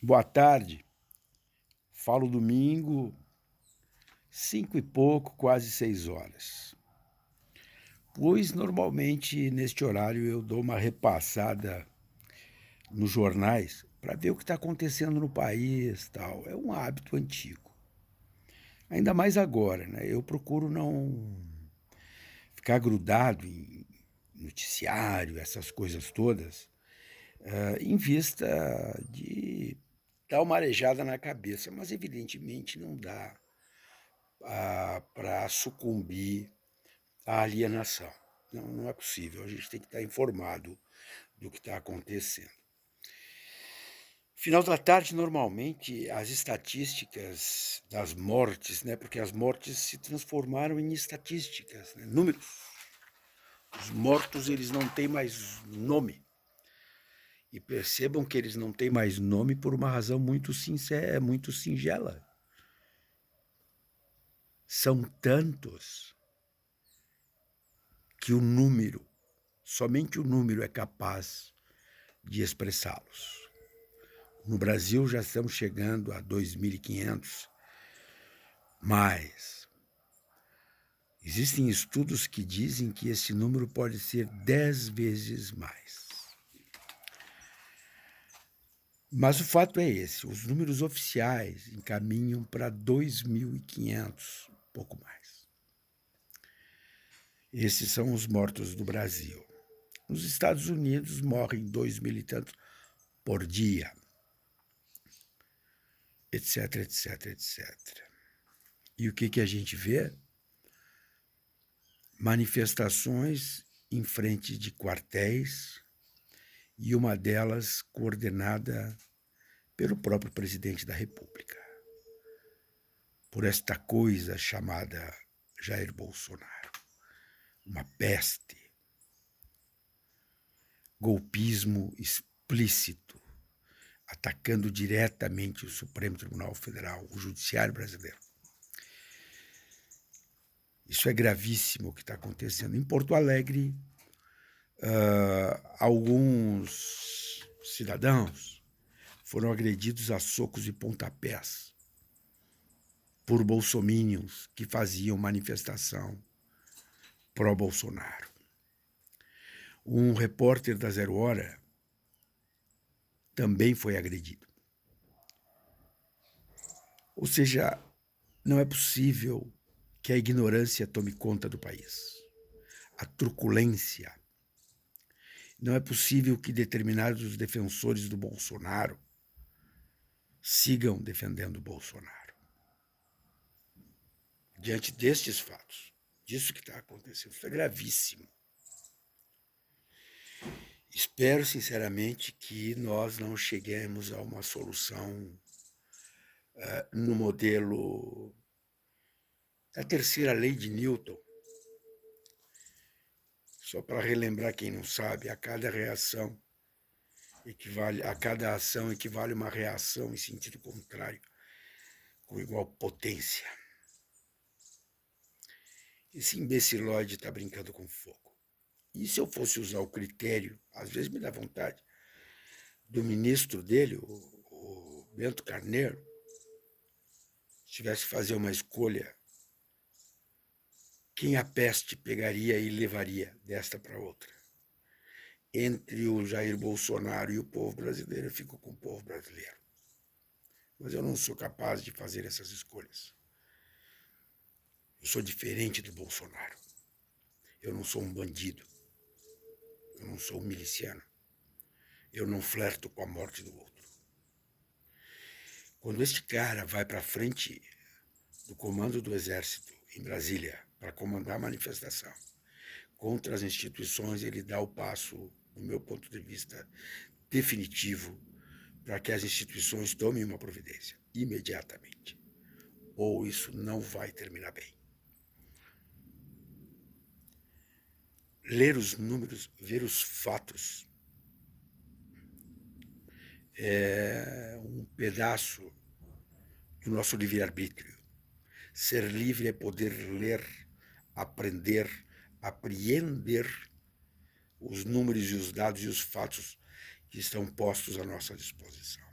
Boa tarde. Falo domingo, 5 e pouco, quase 6 horas. Pois normalmente neste horário eu dou uma repassada nos jornais para ver o que está acontecendo no país, tal. É um hábito antigo. Ainda mais agora, né? Eu procuro não ficar grudado em noticiário, essas coisas todas, em vista de dar uma arejada na cabeça, mas evidentemente não dá para sucumbir à alienação. Não, não é possível. A gente tem que estar informado do que está acontecendo. Final da tarde, normalmente, as estatísticas das mortes, né? Porque as mortes se transformaram em estatísticas, né? Números. Os mortos, eles não têm mais nome. E percebam que eles não têm mais nome por uma razão muito sincera, muito singela. São tantos que o número, somente o número é capaz de expressá-los. No Brasil já estamos chegando a 2.500, mas existem estudos que dizem que esse número pode ser 10 vezes mais. Mas o fato é esse, os números oficiais encaminham para 2.500, pouco mais. Esses são os mortos do Brasil. Nos Estados Unidos morrem 2.000 e tantos por dia, etc, etc, etc. E o que a gente vê? Manifestações em frente de quartéis e uma delas coordenada pelo próprio presidente da República, por esta coisa chamada Jair Bolsonaro, uma peste, golpismo explícito, atacando diretamente o Supremo Tribunal Federal, o Judiciário brasileiro. Isso é gravíssimo o que está acontecendo. Em Porto Alegre, alguns cidadãos foram agredidos a socos e pontapés por bolsominions que faziam manifestação pró-Bolsonaro. Um repórter da Zero Hora também foi agredido. Ou seja, não é possível que a ignorância tome conta do país. A truculência. Não é possível que determinados defensores do Bolsonaro sigam defendendo o Bolsonaro. Diante destes fatos, disso que está acontecendo, isso é gravíssimo. Espero, sinceramente, que nós não cheguemos a uma solução no modelo da terceira lei de Newton. Só para relembrar quem não sabe, a cada ação equivale uma reação em sentido contrário, com igual potência. Esse imbecilóide está brincando com fogo. E se eu fosse usar o critério, às vezes me dá vontade, do ministro dele, o Bento Carneiro, se tivesse que fazer uma escolha, quem a peste pegaria e levaria desta para outra? Entre o Jair Bolsonaro e o povo brasileiro, eu fico com o povo brasileiro. Mas eu não sou capaz de fazer essas escolhas. Eu sou diferente do Bolsonaro. Eu não sou um bandido. Eu não sou um miliciano. Eu não flerto com a morte do outro. Quando este cara vai para frente do comando do Exército em Brasília para comandar a manifestação contra as instituições, ele dá o passo, do meu ponto de vista, definitivo para que as instituições tomem uma providência imediatamente. Ou isso não vai terminar bem. Ler os números, ver os fatos é um pedaço do nosso livre-arbítrio. Ser livre é poder ler, aprender, apreender os números e os dados e os fatos que estão postos à nossa disposição.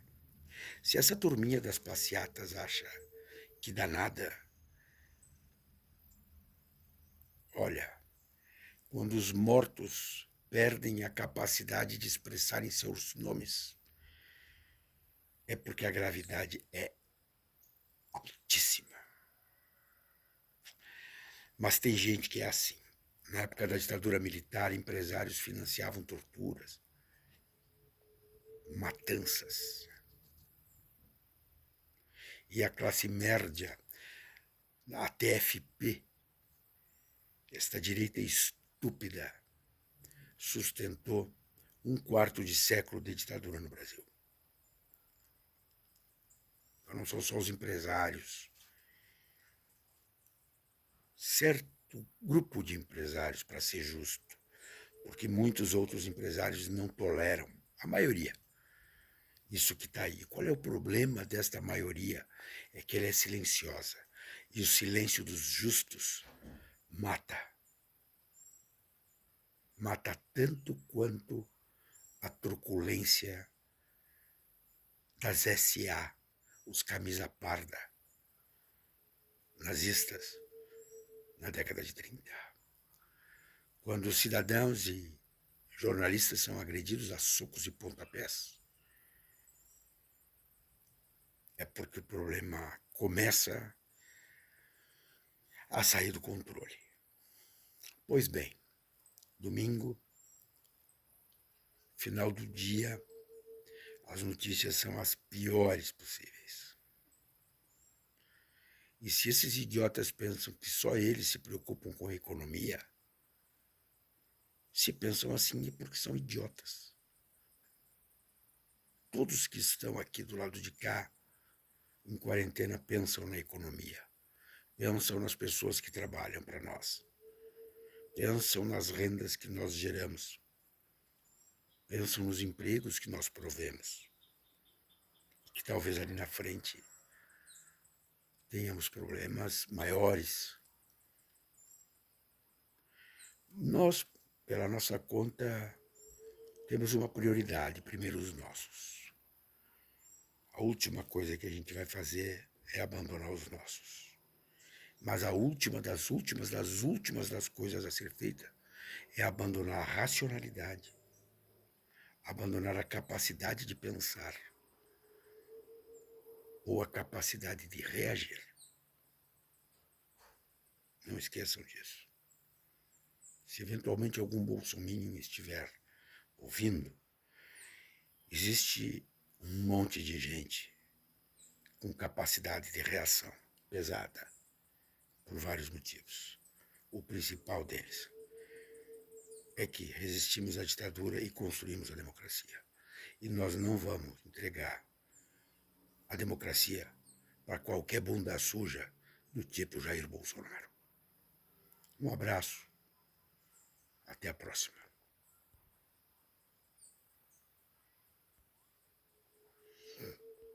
Se essa turminha das passeatas acha que dá nada, olha, quando os mortos perdem a capacidade de expressarem seus nomes, é porque a gravidade é altíssima. Mas tem gente que é assim. Na época da ditadura militar, empresários financiavam torturas, matanças. E a classe média, a TFP, esta direita estúpida, sustentou um quarto de século de ditadura no Brasil. Então não são só os empresários. Certo grupo de empresários, para ser justo, porque muitos outros empresários não toleram, a maioria, isso que está aí. Qual é o problema desta maioria? É que ela é silenciosa. E o silêncio dos justos mata. Mata tanto quanto a truculência das SA, os camisa parda, nazistas, na década de 30. Quando os cidadãos e jornalistas são agredidos a socos e pontapés, é porque o problema começa a sair do controle. Pois bem, domingo, final do dia, as notícias são as piores possíveis. E se esses idiotas pensam que só eles se preocupam com a economia, se pensam assim é porque são idiotas. Todos que estão aqui do lado de cá, em quarentena, pensam na economia. Pensam nas pessoas que trabalham para nós. Pensam nas rendas que nós geramos. Pensam nos empregos que nós provemos. Que talvez ali na frente tenhamos problemas maiores. Nós, pela nossa conta, temos uma prioridade, primeiro os nossos. A última coisa que a gente vai fazer é abandonar os nossos. Mas a última das últimas das coisas a ser feita é abandonar a racionalidade, abandonar a capacidade de pensar ou a capacidade de reagir. Não esqueçam disso. Se eventualmente algum bolsominion estiver ouvindo, existe um monte de gente com capacidade de reação pesada por vários motivos. O principal deles é que resistimos à ditadura e construímos a democracia. E nós não vamos entregar a democracia para qualquer bunda suja do tipo Jair Bolsonaro. Um abraço. Até a próxima.